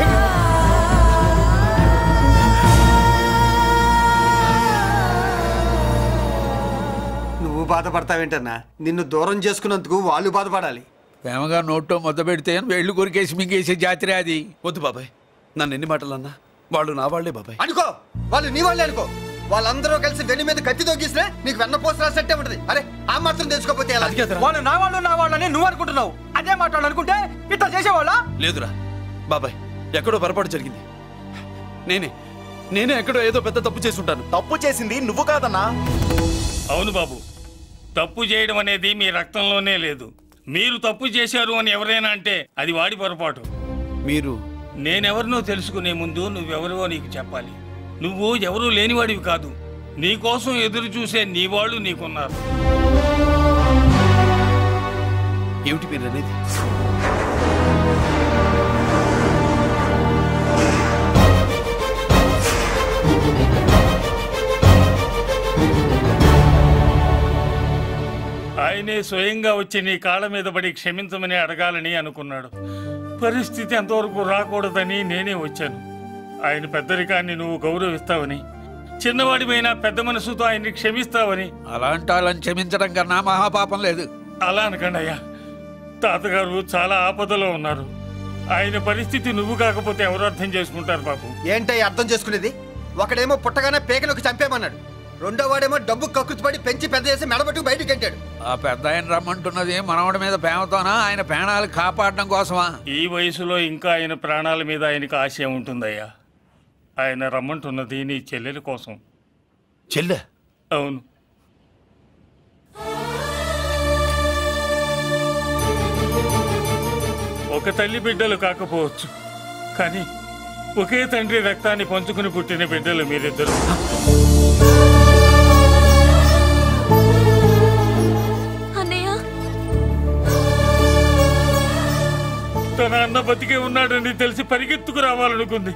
B: నువ్వు బాధపడతావేంటన్నా? నిన్ను దూరం చేసుకున్నందుకు వాళ్ళు బాధపడాలి.
C: ప్రేమగా నోట్లో మొద్ద పెడితే వేళ్ళు కొరికేసి మింగేసే జాతర అది.
A: వద్దు బాబాయ్, నన్ను ఎన్ని మాటలు అన్నా వాళ్ళు నా వాళ్లే బాబాయ్.
B: అనుకో, వాళ్ళు నీ వాళ్ళే అనుకో. వాళ్ళందరూ కలిసి వెన్ను మీద కత్తితో గీసినా నీకు వెన్న పోసి రాసినట్టే ఉంటది. అరే ఆ మాత్రం తెలుసుకోకపోతే ఎలా?
J: వాళ్ళు నా వాళ్ళని నువ్వు అనుకుంటున్నావు. అదే మాట్లాడాలనుకుంటే ఇట్లా చేసేవాళ్ళ?
A: లేదురా బాబాయ్, ఎక్కడో పొరపాటు జరిగింది. నేనే ఎక్కడో ఏదో పెద్ద తప్పు చేసి ఉంటాను.
F: తప్పు చేసింది నువ్వు కాదన్నా.
L: అవును బాబు, తప్పు చేయడం అనేది మీ రక్తంలోనే లేదు. మీరు తప్పు చేశారు అని ఎవరైనా అంటే అది వాడి పొరపాటు.
A: మీరు
L: నేనెవరినో తెలుసుకునే ముందు నువ్వెవరివో నీకు చెప్పాలి. నువ్వు ఎవరూ లేనివాడివి కాదు. నీకోసం ఎదురు చూసే నీ వాళ్ళు నీకున్నారు.
A: ఏమిటి మీరు అనేది?
L: ఆయనే స్వయంగా వచ్చి నీ కాళ్ళ మీద పడి క్షమించమని అడగాలని అనుకున్నాడు. పరిస్థితి అంతవరకు రాకూడదని నేనే వచ్చాను. ఆయన పెద్దరికాన్ని నువ్వు గౌరవిస్తావని, చిన్నవాడిపైన పెద్ద మనసుతో ఆయన్ని క్షమిస్తావని.
C: అలాంటి వాళ్ళని క్షమించడం కన్నా మహాపాపం లేదు.
L: అలా అనకండి అయ్యా. తాతగారు చాలా ఆపదలో ఉన్నారు. ఆయన పరిస్థితి నువ్వు కాకపోతే ఎవరు అర్థం చేసుకుంటారు బాబు?
B: ఏంటో అర్థం చేసుకునేది? ఒకడేమో పుట్టగానే పేకలోకి చంపేమన్నాడు, రెండో వాడేమో డబ్బు కక్కుతుపడి పెంచి పెద్ద చేసి మెడబట్టు బయటికి గంటాడు.
C: ఆ పెద్ద ఆయన రమ్మంటున్నది మనవడి మీద ప్రేమతోనా, ఆయన ప్రాణాలు కాపాడడం కోసమా?
L: ఈ వయసులో ఇంకా ఆయన ప్రాణాల మీద ఆయనకు ఆశయం ఉంటుందయ్యా. ఆయన రమ్మంటున్నది నీ చెల్లెల కోసం.
A: చెల్లె?
L: అవును. ఒక తల్లి బిడ్డలు కాకపోవచ్చు, కానీ ఒకే తండ్రి రక్తాన్ని పంచుకుని పుట్టిన బిడ్డలు మీరిద్దరు. తన అన్న బతికే ఉన్నాడని తెలిసి పరిగెత్తుకు రావాలనుకుంది,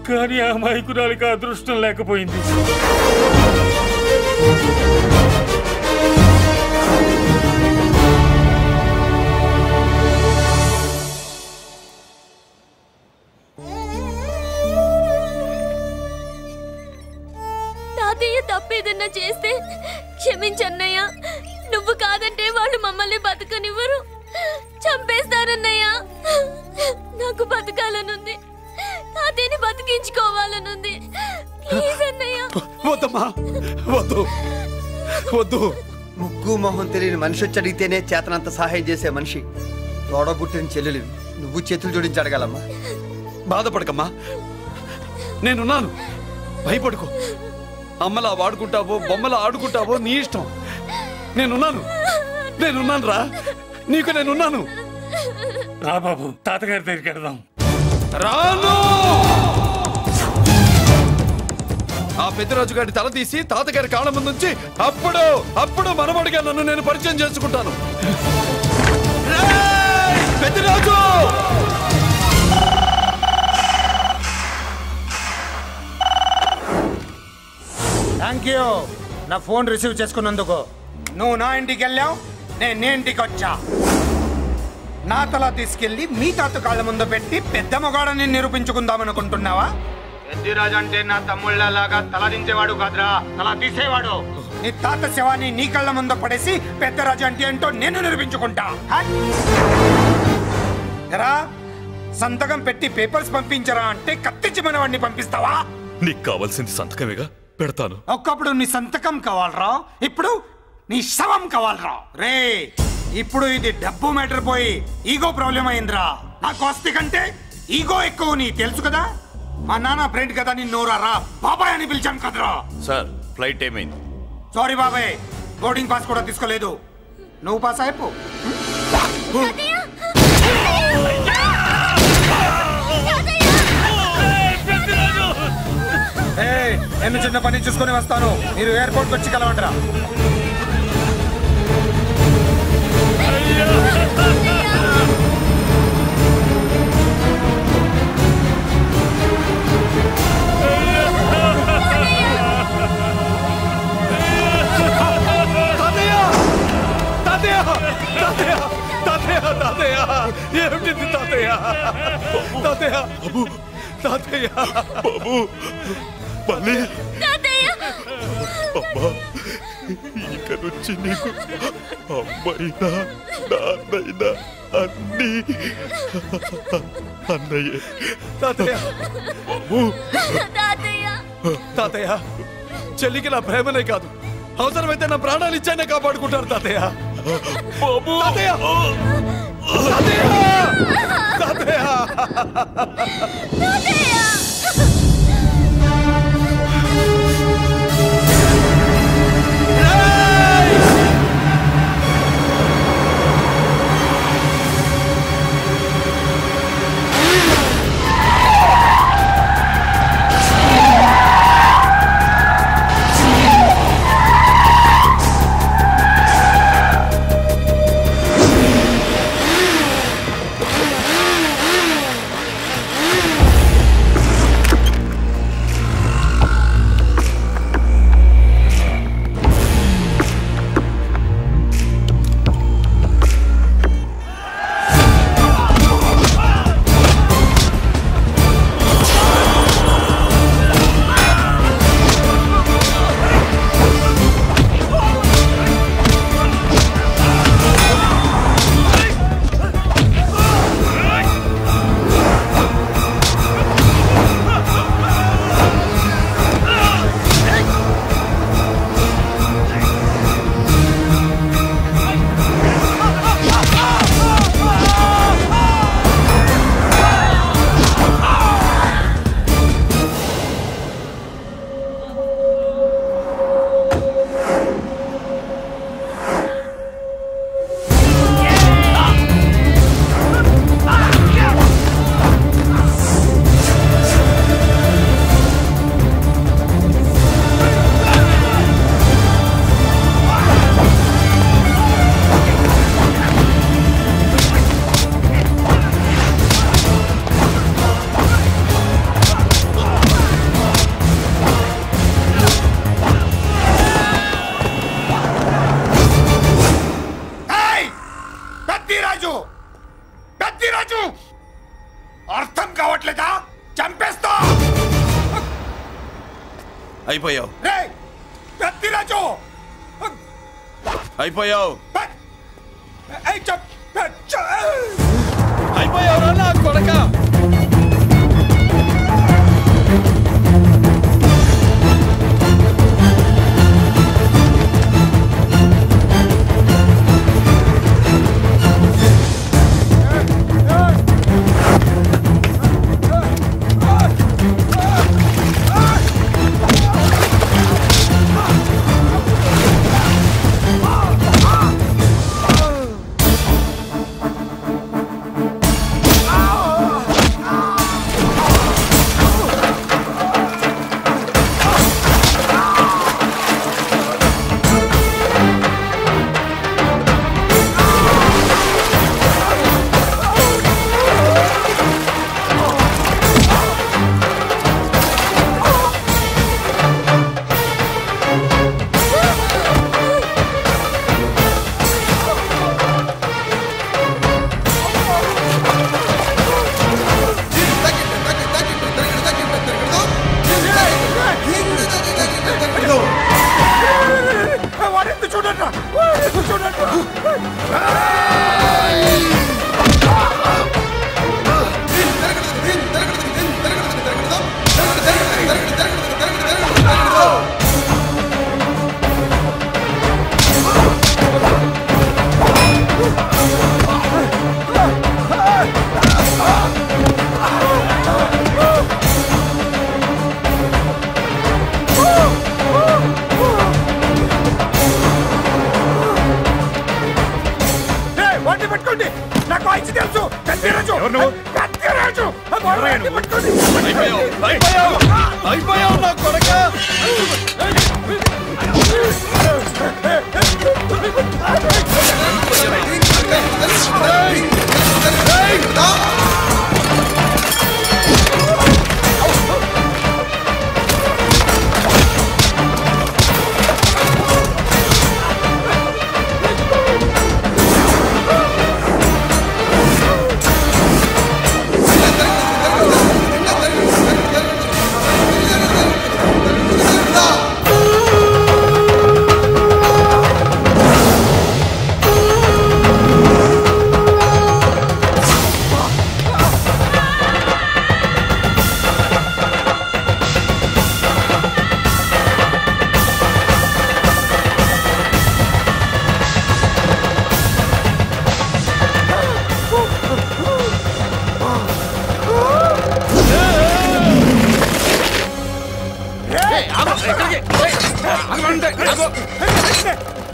L: కానీ ఆ అమాయకురాలికి అదృష్టం లేకపోయింది.
G: తాతయ్య తప్పేదన్నా చేస్తే క్షమించన్నయ్య. నువ్వు కాదంటే వాళ్ళు మమ్మల్ని బతకనివ్వరు, చంపేస్తారన్నయ్య. నాకు బతకాలనుంది, తాతయ్యని బతికించుకోవాలనుంది. ప్లీజ్ అన్నయ్య.
A: వద్దమ్మా, వద్దు వద్దు.
B: ముగ్గు మొహం తెలియని మనిషి వచ్చి అడిగితేనే చేతనంత సహాయం చేసే మనిషి తోడబుట్టిన చెల్లెలు నువ్వు చేతులు జోడించి అడగాలమ్మా.
A: బాధపడకమ్మా, నేనున్నాను. భయపడుకో. అమ్మలా వాడుకుంటావో బొమ్మలా ఆడుకుంటావో నీ ఇష్టం. నేనున్నాను రా, నీకు నేనున్నాను.
L: రా బాబు, తాతగారి దగ్గరికి వెళ్దాం.
A: రాను. ఆ పెద్దరాజు గారి తల తీసి తాతగారి కాళ్ళ ముందుంచి అప్పుడు మనవడిగా నన్ను నేను పరిచయం చేసుకుంటాను. పెద్దరాజు!
O: థ్యాంక్ యూ నా ఫోన్ రిసీవ్ చేసుకున్నందుకు. నువ్వు నా ఇంటికి వెళ్ళావు, నేను నీ ఇంటికి వచ్చా. నా తల తీసుకెళ్లి మీ తాత కాళ్ళ ముందు పెట్టి పెద్ద మగాడని నిరూపించుకుందామనుకుంటున్నావా? పెద్దిరాజు అంటే నా తమ్ముళ్ళలాగా తల దించేవాడు కాదురా, తల తీసేవాడు. నీ తాత శవాన్ని నీ కళ్ళ ముందు పడేసి పెద్దరాజు అంటే ఏంటో నేను నిరూపించుకుంటా. ఎరా, సంతకం పెట్టి పేపర్స్ పంపించరా అంటే కత్తించి మనవాడిని పంపిస్తావా?
M: నీకు కావాల్సింది సంతకమేగా, పెడతాను.
O: ఒకప్పుడు నీ సంతకం కావాలరా, ఇప్పుడు నీ శవం కావాలరా. రే, ఇప్పుడు ఇది డబ్బు మ్యాటర్ పోయి ఈగో ప్రాబ్లం అయిందిరా. నాకు ఆస్తి కంటే ఈగో ఎక్కువ, నీ తెలుసు కదా. మా నాన్న ఫ్రెండ్ కదా, నిన్ను రా బాబాయ్ అని పిలిచాను కదరా.
M: సార్, ఫ్లైట్ ఏమైంది?
O: సారీ బాబాయ్, బోర్డింగ్ పాస్ కూడా తీసుకోలేదు. నువ్వు పాస్ అయిపో. నేను చిన్న పని చూసుకొని వస్తాను, మీరు ఎయిర్పోర్ట్కి వచ్చి కలవండిరా.
M: తాతయ్య తాతయ్య బాబు తాతయ్య బాబు మళ్ళీ అమ్మా ఇక నుంచి నీకు అమ్మైనా నాన్నైనా అన్నీ అన్నయ్యే తాతయ్య బాబు తాతయ్య చెల్లికి నా ప్రేమనే కాదు అవసరమైతే నా ప్రాణాలు ఇచ్చానే కాపాడుకుంటారు తాతయ్య బాబు తాతయ్య తాతయ్య అయిపోయావు అయిపోయావు అయిపోయావు నా కొడక అయిపోయావు నా కొడక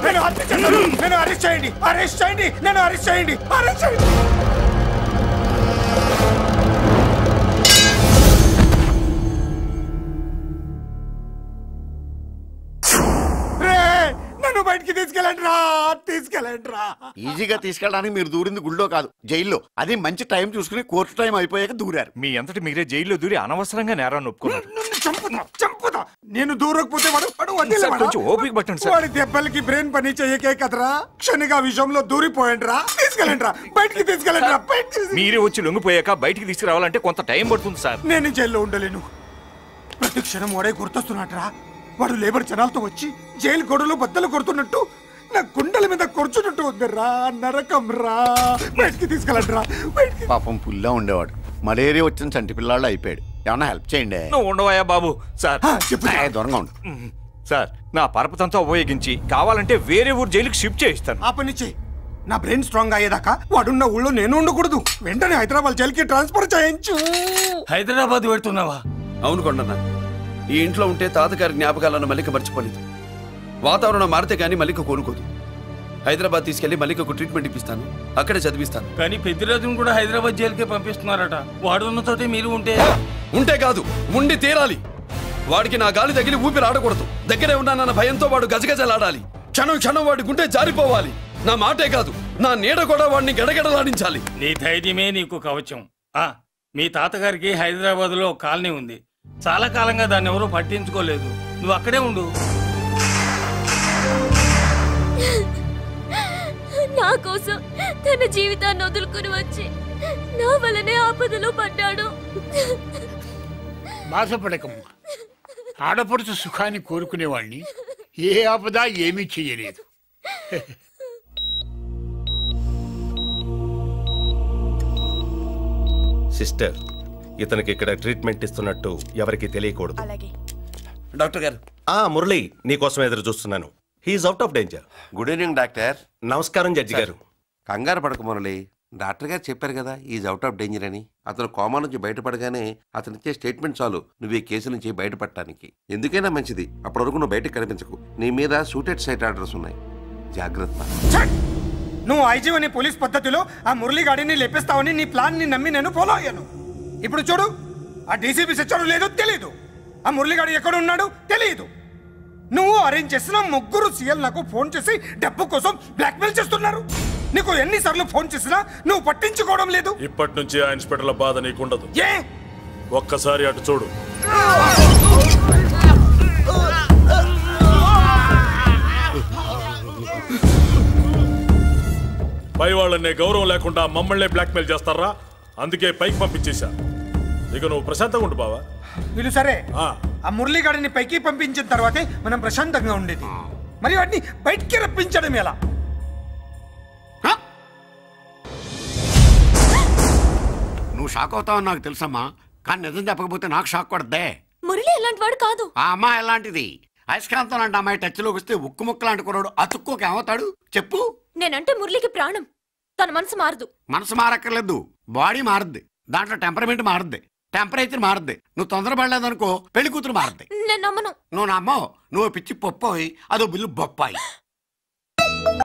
O: నేను హత్య చేశాను. నేను అరెస్ట్ చేయండి, అరెస్ట్ చేయండి, నేను అరెస్ట్ చేయండి, అరెస్ట్ చేయండి. నన్ను బయటికి తీసుకెళ్ళండి రా, తీసుకెళ్ళండి రా.
I: ఈజీగా తీసుకెళ్ళడానికి మీరు దూరింది గుళ్ళో కాదు, జైల్లో. అది మంచి టైం చూసుకుని కోర్టు టైం అయిపోయాక దూరారు.
F: మీ అంతటి మీరే జైల్లో దూరి అనవసరంగా నేరాన్ని ఒప్పుకున్నారు.
O: చంపుతా. నేను దూరకపోతే వాడు వదిలేవాడా?
F: ఓపిక పట్టండి సార్.
O: వాడి దెబ్బలకి బ్రెయిన్ పని చేయకే కదరా, క్షణిగా విషయంలో దూరిపోయండి రా. తీసుకెళ్ళండి రా, బయటికి తీసుకెళ్ళండి రా.
F: మీరే వచ్చి లొంగిపోయాక బయటికి తీసుకురావాలంటే కొంత టైం పడుతుంది సార్.
O: నేను జైల్లో ఉండలేను. ప్రతి క్షణం వాడే గుర్తొస్తున్నట్రా. వాడు లేబర్ జనాలతో వచ్చి జైలు గొడవలు బద్దలు కొడుతున్నట్టు నా గుండెల మీద కొడుచున్నట్టు ఉందిరా. నరకం రా. బయటికి తీసుకెళ్ళండి రా.
I: పాపం పుల్లా ఉండేవాడు, మలేరియా వచ్చిన చంటి పిల్లాళ్ళు అయిపోయాడు. ఏమన్నా హెల్ప్ చేయండి.
F: నువ్వు ఉండవయ్యా బాబు. సార్
I: దూరంగా ఉండు
F: సార్. నా పరపతంతో ఉపయోగించి కావాలంటే వేరే ఊరు జైలుకి షిఫ్ట్ చేయిస్తాను.
O: ఆ పని చెయ్యి. నా బ్రెయిన్ స్ట్రాంగ్ అయ్యేదాకా వాడున్న ఊళ్ళో నేను ఉండకూడదు. వెంటనే హైదరాబాద్ జైలుకి ట్రాన్స్ఫర్ చేయించు.
C: హైదరాబాద్ పెడుతున్నావా?
A: అవును కొండన్న, ఈ ఇంట్లో ఉంటే తాతగారి జ్ఞాపకాలను మల్లిక మర్చిపోలేదు. వాతావరణం మారితే కానీ మల్లిక కోలుకోదు. హైదరాబాద్ తీసుకెళ్లి మల్లికకు ట్రీట్మెంట్ ఇప్పిస్తాను, అక్కడే చదివిస్తాను.
L: కానీ పెద్దిరాజును కూడా హైదరాబాద్ జైలుకే పంపిస్తున్నారట. వాడు ఉన్న చోటే మీరు
A: ఉంటే కాదు, ఉండి తీరాలి. వాడికి నా గాలి తగిలి ఊపిరి ఆడకూడదు. దగ్గరే ఉన్నానన్న భయంతో వాడు గజగజలాడాలి. క్షణం క్షణం వాడి గుండె జారిపోవాలి. నా మాటే కాదు, నా నీడ కూడా వాడిని గడగడలాడించాలి.
L: నీ ధైర్యమే నీకు కవచం. మీ తాతగారికి హైదరాబాద్ లో కాలనీ ఉంది. చాలా కాలంగా దాన్ని ఎవరూ పట్టించుకోలేదు. నువ్వు అక్కడే ఉండు.
G: నా కోసం తన జీవితాన్ని వదులుకుని వచ్చి నా వల్లనే ఆపదలో పడ్డాడు.
P: బాధపడకమ్మా. ఆడపడుచు సుఖాన్ని కోరుకునేవాణ్ణి ఏ ఆపద ఏమీ చెయ్యలేదు.
Q: సిస్టర్, ఇతనికి ఇక్కడ ట్రీట్మెంట్ ఇస్తున్నట్టు ఎవరికి తెలియకూడదు.
A: డాక్టర్ గారు.
Q: మురళి, నీకోసం ఎదురు చూస్తున్నాను. He is out of danger.
R: Good evening doctor.
Q: నమస్కారం జడ్జి గారు.
R: కంగారు పడక మురళి, డాక్టర్ గారు చెప్పారు కదా ఈజ్ అవుట్ ఆఫ్ డేంజర్ అని. అతను కోమా నుంచి బయటపడగానే అతను ఇచ్చే స్టేట్మెంట్ చాలు నువ్వు ఈ కేసు నుంచి బయటపడటానికి. ఎందుకైనా మంచిది, అప్పటి వరకు నువ్వు బయటకు కనిపించకు. నీ మీద సూటెడ్ సైట్ ఆర్డర్స్ ఉన్నాయి, జాగ్రత్త.
O: నువ్వు ఐజీ అనే పోలీస్ పద్ధతిలో ఆ మురళి గాడిని లేపిస్తావని నీ ప్లాన్ ని నమ్మి నేను ఫాలో అయ్యాను. ఇప్పుడు చూడు, ఆ డీసీపీ సచ్చాడు లేదో తెలియదు, ఆ మురళి గాడు ఎక్కడ ఉన్నాడు తెలియదు. నువ్వు అరేంజ్ చేసిన ముగ్గురు సీఎల్ నాకు ఫోన్ చేసి డబ్బు కోసం బ్లాక్మెయిల్ చేస్తున్నారు. నీకు ఎన్నిసార్లు ఫోన్ చేసినా నువ్వు పట్టించుకోవడం లేదు.
F: ఇప్పటి నుంచి ఆ ఇన్స్పెక్టర్ల బాధ నీకుండదు.
O: ఏ
F: ఒక్కసారి అటు చూడు. పై వాళ్ళనే గౌరవం లేకుండా మమ్మల్ని బ్లాక్మెయిల్ చేస్తారా? అందుకే పైకి పంపించేశా. ఇక నువ్వు ప్రశాంతంగా ఉండు బావా.
O: వీళ్ళు సరే, ఆ మురళి గాడిని పైకి పంపించిన తర్వాతే మనం ప్రశాంతంగా ఉండేది. మరి వాటిని బయటికి రప్పించడం ఎలా?
I: నువ్వు షాక్ అవుతావని నాకు తెలుసమ్మా, కానీ నిజం చెప్పకపోతే నాకు షాక్ కొడద్దే.
G: మురళి ఎలాంటి వాడు కాదు.
I: ఆ అమ్మాయి ఎలాంటిది? అయస్కాంతం లాంటి అమ్మాయి టచ్ లోకి వస్తే ఉక్కు ముక్క లాంటి కుర్రాడు అతుక్కోకి ఏమవుతాడు చెప్పు?
G: నేనంటే మురళికి ప్రాణం. తన మనసు మారదు.
I: మనసు మారక్కర్లేదు, బాడీ మారుద్ది. దాంట్లో టెంపరమెంట్ మారుద్ది, టెంపరేచర్ మారుద్ది. నువ్వు తొందరపడలేదనుకో పెళ్లి కూతురు మారుద్ది.
G: నేను నమ్మను.
I: నువ్వు నమ్మవు, నువ్వు పిచ్చి పొప్పోయి అదో బిల్లు బొప్పాయి.